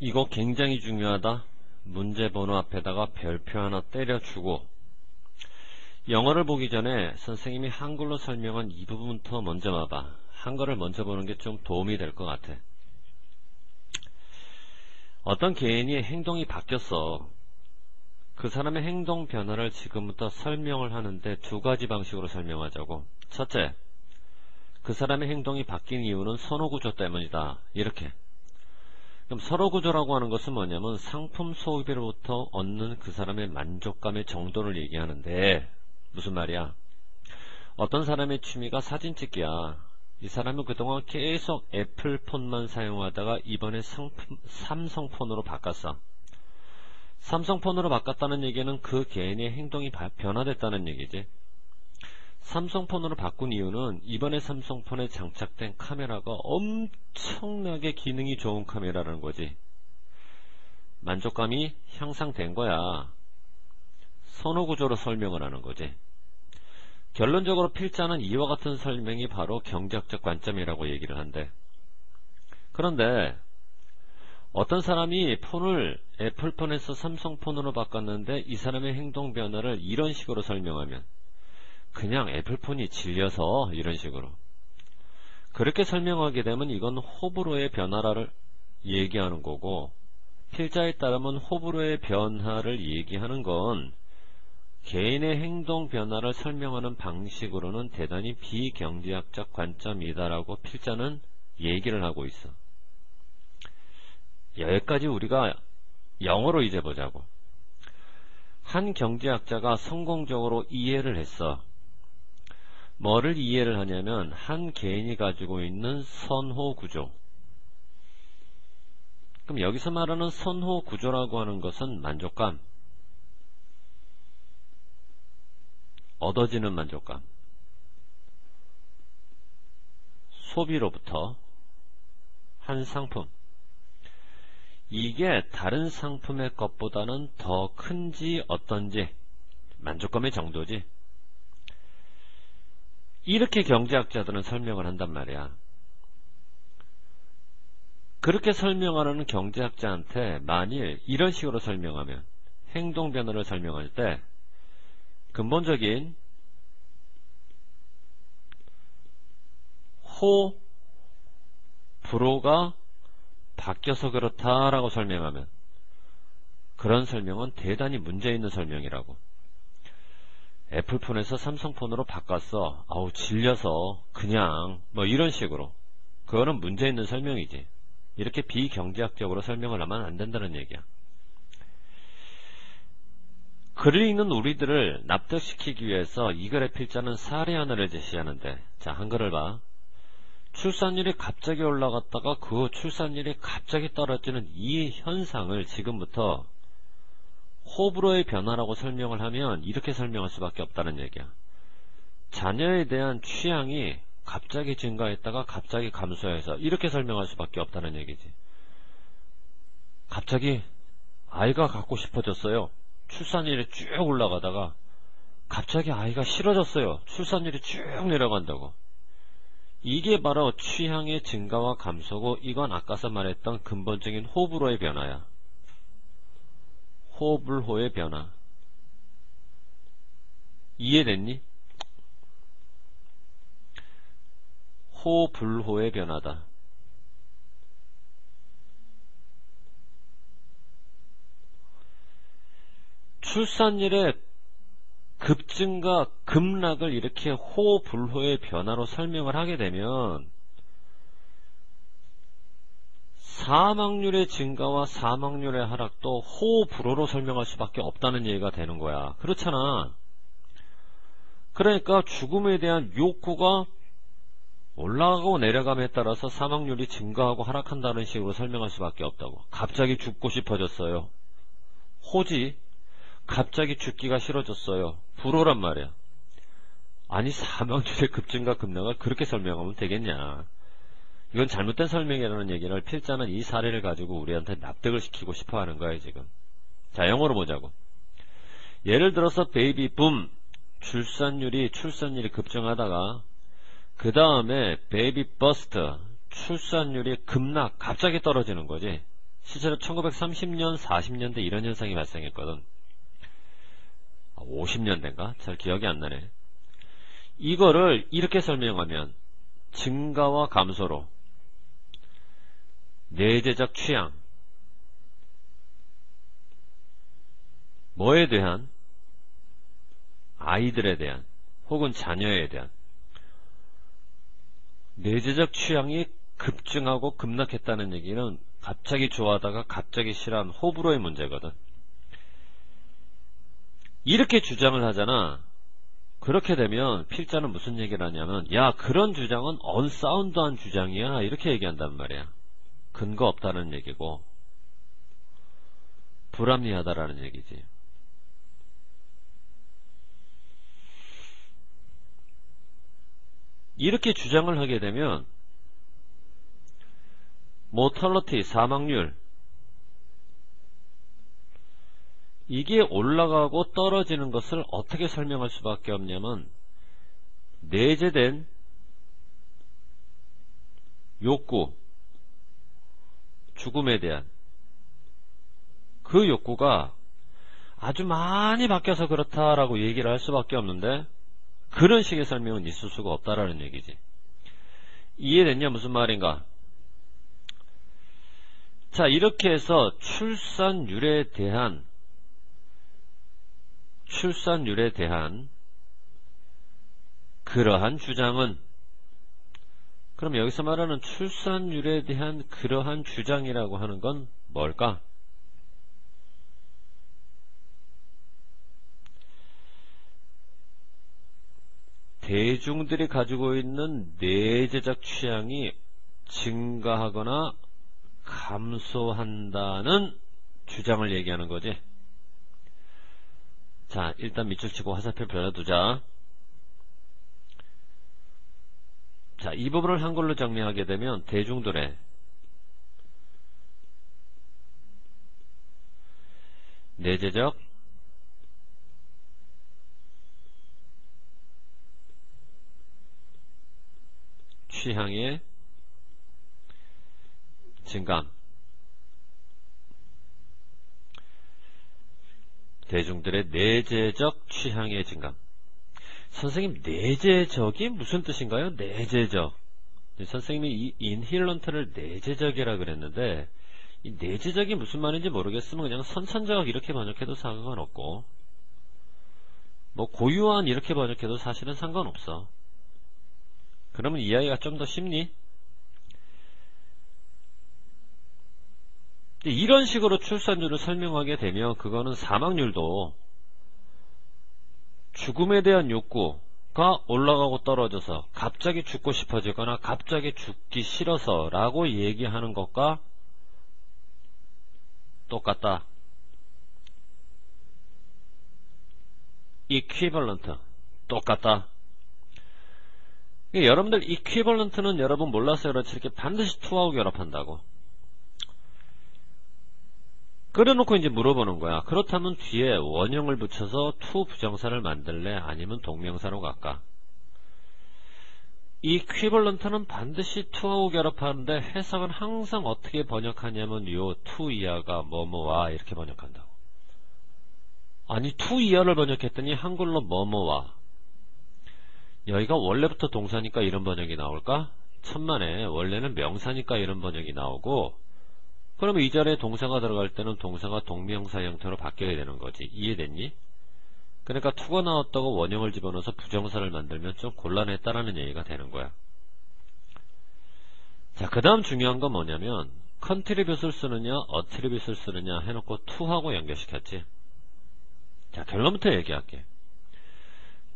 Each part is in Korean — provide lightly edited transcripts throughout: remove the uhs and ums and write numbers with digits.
이거 굉장히 중요하다. 문제 번호 앞에다가 별표 하나 때려주고, 영어를 보기 전에 선생님이 한글로 설명한 이 부분부터 먼저 봐봐. 한글을 먼저 보는 게 좀 도움이 될 것 같아. 어떤 개인이 행동이 바뀌었어. 그 사람의 행동 변화를 지금부터 설명을 하는데 두 가지 방식으로 설명하자고. 첫째, 그 사람의 행동이 바뀐 이유는 선호구조 때문이다. 이렇게. 그럼 선호구조라고 하는 것은 뭐냐면 상품 소비로부터 얻는 그 사람의 만족감의 정도를 얘기하는데, 무슨 말이야? 어떤 사람의 취미가 사진 찍기야. 이 사람은 그동안 계속 애플폰만 사용하다가 이번에 삼성폰으로 바꿨어. 삼성폰으로 바꿨다는 얘기는 그 개인의 행동이 변화됐다는 얘기지. 삼성폰으로 바꾼 이유는 이번에 삼성폰에 장착된 카메라가 엄청나게 기능이 좋은 카메라라는 거지. 만족감이 향상된 거야. 선호구조로 설명을 하는 거지. 결론적으로 필자는 이와 같은 설명이 바로 경제학적 관점이라고 얘기를 한대. 그런데 어떤 사람이 폰을 애플폰에서 삼성폰으로 바꿨는데 이 사람의 행동 변화를 이런 식으로 설명하면 그냥 애플폰이 질려서 이런 식으로 그렇게 설명하게 되면 이건 호불호의 변화를 얘기하는 거고, 필자에 따르면 호불호의 변화를 얘기하는 건 개인의 행동 변화를 설명하는 방식으로는 대단히 비경제학적 관점이다라고 필자는 얘기를 하고 있어. 여기까지 우리가 영어로 이제 보자고. 한 경제학자가 성공적으로 이해를 했어. 뭐를 이해를 하냐면 한 개인이 가지고 있는 선호구조. 그럼 여기서 말하는 선호구조라고 하는 것은 만족감, 얻어지는 만족감, 소비로부터 한 상품, 이게 다른 상품의 것보다는 더 큰지 어떤지, 만족감의 정도지. 이렇게 경제학자들은 설명을 한단 말이야. 그렇게 설명하는 경제학자한테 만일 이런 식으로 설명하면, 행동 변화를 설명할 때 근본적인 호, 불호가 바뀌어서 그렇다라고 설명하면 그런 설명은 대단히 문제있는 설명이라고. 애플폰에서 삼성폰으로 바꿨어. 아우 질려서 그냥 뭐 이런 식으로. 그거는 문제있는 설명이지. 이렇게 비경제학적으로 설명을 하면 안 된다는 얘기야. 글을 읽는 우리들을 납득시키기 위해서 이 글의 필자는 사례 하나를 제시하는데, 자, 한글을 봐. 출산율이 갑자기 올라갔다가 그 출산율이 갑자기 떨어지는 이 현상을 지금부터 호불호의 변화라고 설명을 하면 이렇게 설명할 수밖에 없다는 얘기야. 자녀에 대한 취향이 갑자기 증가했다가 갑자기 감소해서 이렇게 설명할 수밖에 없다는 얘기지. 갑자기 아이가 갖고 싶어졌어요. 출산율이 쭉 올라가다가 갑자기 아이가 싫어졌어요. 출산율이 쭉 내려간다고. 이게 바로 취향의 증가와 감소고, 이건 아까서 말했던 근본적인 호불호의 변화야. 호불호의 변화. 이해됐니? 호불호의 변화다. 출산율의 급증과 급락을 이렇게 호불호의 변화로 설명을 하게 되면 사망률의 증가와 사망률의 하락도 호불호로 설명할 수밖에 없다는 얘기가 되는 거야. 그렇잖아. 그러니까 죽음에 대한 욕구가 올라가고 내려감에 따라서 사망률이 증가하고 하락한다는 식으로 설명할 수밖에 없다고. 갑자기 죽고 싶어졌어요. 호지. 갑자기 죽기가 싫어졌어요. 불호란 말이야. 아니, 사망률의 급증과 급락을 그렇게 설명하면 되겠냐. 이건 잘못된 설명이라는 얘기를 필자는 이 사례를 가지고 우리한테 납득을 시키고 싶어 하는 거예요, 지금. 자, 영어로 보자고. 예를 들어서 베이비 붐, 출산율이 급증하다가 그 다음에 베이비 버스트, 출산율이 급락, 갑자기 떨어지는 거지. 실제로 1930년, 40년대 이런 현상이 발생했거든. 50년대인가? 잘 기억이 안 나네. 이거를 이렇게 설명하면 증가와 감소로 내재적 취향, 뭐에 대한? 아이들에 대한 혹은 자녀에 대한 내재적 취향이 급증하고 급락했다는 얘기는 갑자기 좋아하다가 갑자기 싫어한 호불호의 문제거든. 이렇게 주장을 하잖아. 그렇게 되면 필자는 무슨 얘기를 하냐면, 야, 그런 주장은 언사운드한 주장이야, 이렇게 얘기한단 말이야. 근거 없다는 얘기고 불합리하다라는 얘기지. 이렇게 주장을 하게 되면 모탈리티, 사망률, 이게 올라가고 떨어지는 것을 어떻게 설명할 수밖에 없냐면 내재된 욕구, 죽음에 대한 그 욕구가 아주 많이 바뀌어서 그렇다라고 얘기를 할 수밖에 없는데, 그런 식의 설명은 있을 수가 없다라는 얘기지. 이해됐냐? 무슨 말인가? 자, 이렇게 해서 출산율에 대한 그러한 주장은, 그럼 여기서 말하는 출산율에 대한 그러한 주장이라고 하는 건 뭘까? 대중들이 가지고 있는 내재적 취향이 증가하거나 감소한다는 주장을 얘기하는 거지. 자, 일단 밑줄 치고 화살표 별어두자. 자, 이 부분을 한글로 정리하게 되면 대중들의 내재적 취향의 증감, 대중들의 내재적 취향의 증감. 선생님, 내재적이 무슨 뜻인가요? 내재적. 선생님이 이 인힐런트를 내재적이라 그랬는데, 이 내재적이 무슨 말인지 모르겠으면 그냥 선천적 이렇게 번역해도 상관없고, 뭐 고유한 이렇게 번역해도 사실은 상관없어. 그러면 이 아이가 좀 더 쉽니? 이런 식으로 출산율을 설명하게 되면 그거는 사망률도 죽음에 대한 욕구가 올라가고 떨어져서 갑자기 죽고 싶어지거나 갑자기 죽기 싫어서 라고 얘기하는 것과 똑같다. equivalent, 똑같다. 여러분들 equivalent는 여러분 몰라서 그렇지 이렇게 반드시 to하고 결합한다고. 그래놓고 이제 물어보는 거야. 그렇다면 뒤에 원형을 붙여서 to 부정사를 만들래? 아니면 동명사로 갈까? equivalent는 반드시 to하고 결합하는데 해석은 항상 어떻게 번역하냐면 요 to 이하가 뭐뭐와 이렇게 번역한다고. 아니 to 이하를 번역했더니 한글로 뭐뭐와. 여기가 원래부터 동사니까 이런 번역이 나올까? 천만에 원래는 명사니까 이런 번역이 나오고, 그러면 이 자리에 동사가 들어갈 때는 동사가 동명사 형태로 바뀌어야 되는 거지. 이해됐니? 그러니까 to가 나왔다고 원형을 집어넣어서 부정사를 만들면 좀 곤란했다라는 얘기가 되는 거야. 자, 그 다음 중요한 건 뭐냐면 contribute을 쓰느냐 attribute을 쓰느냐 해놓고 to하고 연결시켰지. 자, 결론부터 얘기할게.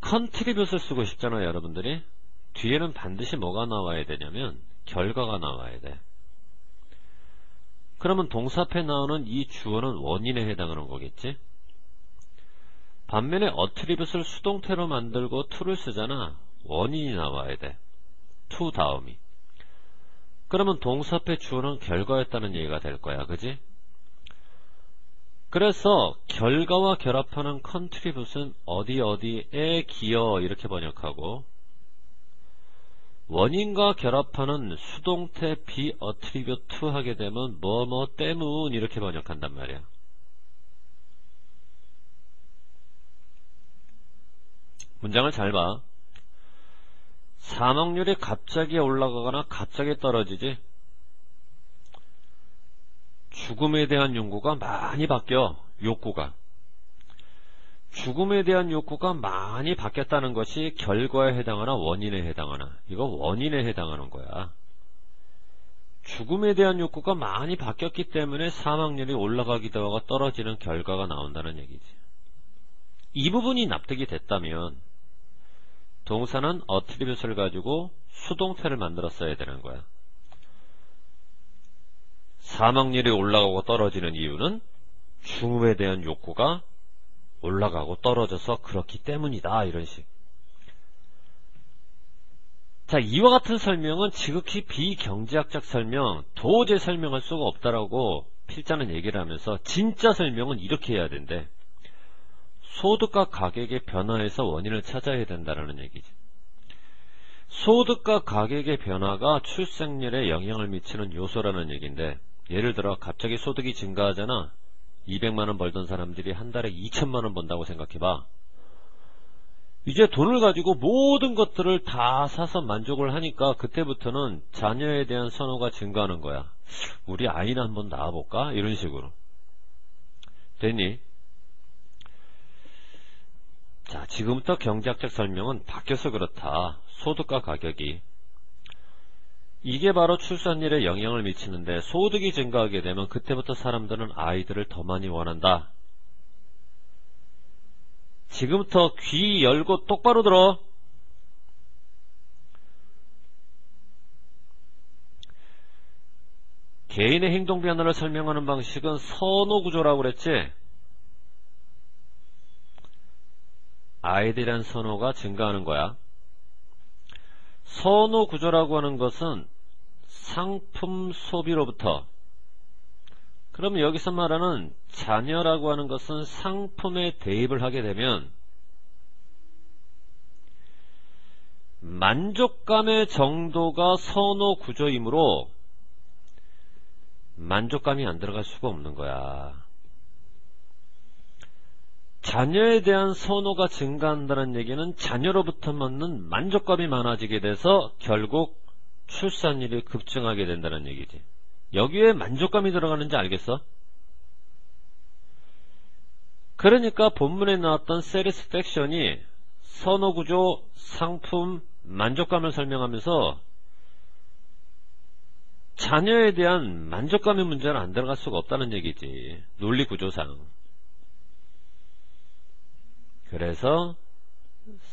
contribute을 쓰고 싶잖아요, 여러분들이. 뒤에는 반드시 뭐가 나와야 되냐면 결과가 나와야 돼. 그러면 동사 앞에 나오는 이 주어는 원인에 해당하는 거겠지? 반면에 attribute을 수동태로 만들고 to를 쓰잖아. 원인이 나와야 돼. to 다음이. 그러면 동사 앞에 주어는 결과였다는 얘기가 될 거야. 그지? 그래서 결과와 결합하는 contribute은 어디 어디에 기여 이렇게 번역하고, 원인과 결합하는 수동태 be attribute to 하게 되면 뭐뭐 때문 이렇게 번역한단 말이야. 문장을 잘 봐. 사망률이 갑자기 올라가거나 갑자기 떨어지지. 죽음에 대한 욕구가 많이 바뀌어. 욕구가. 죽음에 대한 욕구가 많이 바뀌었다는 것이 결과에 해당하나 원인에 해당하나? 이거 원인에 해당하는 거야. 죽음에 대한 욕구가 많이 바뀌었기 때문에 사망률이 올라가기도 하고 떨어지는 결과가 나온다는 얘기지. 이 부분이 납득이 됐다면 동사는 attribute를 가지고 수동태를 만들었어야 되는 거야. 사망률이 올라가고 떨어지는 이유는 죽음에 대한 욕구가 올라가고 떨어져서 그렇기 때문이다. 이런 식. 자, 이와 같은 설명은 지극히 비경제학적 설명, 도저히 설명할 수가 없다라고 필자는 얘기를 하면서 진짜 설명은 이렇게 해야 된대. 소득과 가격의 변화에서 원인을 찾아야 된다는 얘기지. 소득과 가격의 변화가 출생률에 영향을 미치는 요소라는 얘기인데, 예를 들어 갑자기 소득이 증가하잖아. 200만원 벌던 사람들이 한 달에 2천만원 번다고 생각해봐. 이제 돈을 가지고 모든 것들을 다 사서 만족을 하니까 그때부터는 자녀에 대한 선호가 증가하는 거야. 우리 아이나 한번 낳아볼까? 이런 식으로. 됐니? 자, 지금부터 경제학적 설명은 바뀌어서 그렇다. 소득과 가격이. 이게 바로 출산율에 영향을 미치는데, 소득이 증가하게 되면 그때부터 사람들은 아이들을 더 많이 원한다. 지금부터 귀 열고 똑바로 들어. 개인의 행동 변화를 설명하는 방식은 선호구조라고 그랬지? 아이들이란 선호가 증가하는 거야. 선호구조라고 하는 것은 상품 소비로부터, 그러면 여기서 말하는 자녀라고 하는 것은 상품에 대입을 하게 되면 만족감의 정도가 선호구조이므로 만족감이 안 들어갈 수가 없는 거야. 자녀에 대한 선호가 증가한다는 얘기는 자녀로부터 받는 만족감이 많아지게 돼서 결국 출산율이 급증하게 된다는 얘기지. 여기에 만족감이 들어가는지 알겠어? 그러니까 본문에 나왔던 satisfaction이 선호구조, 상품, 만족감을 설명하면서 자녀에 대한 만족감의 문제는 안 들어갈 수가 없다는 얘기지. 논리구조상. 그래서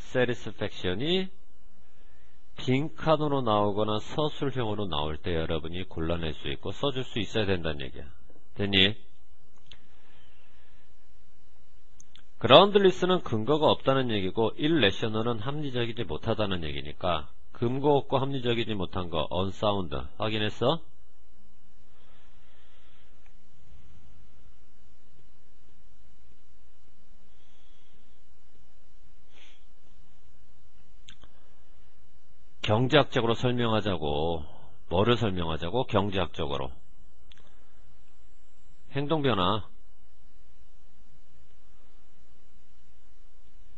satisfaction이 빈칸으로 나오거나 서술형으로 나올 때 여러분이 골라낼 수 있고 써줄 수 있어야 된다는 얘기야. 됐니? 그라운드리스는 근거가 없다는 얘기고 irrational은 합리적이지 못하다는 얘기니까 근거 없고 합리적이지 못한 거 unsound 확인했어? 경제학적으로 설명하자고. 뭐를 설명하자고? 경제학적으로. 행동변화.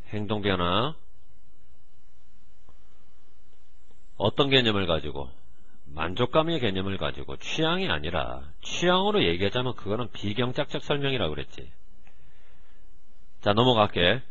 행동변화. 어떤 개념을 가지고? 만족감의 개념을 가지고. 취향이 아니라. 취향으로 얘기하자면 그거는 비경제학적 설명이라고 그랬지. 자, 넘어갈게.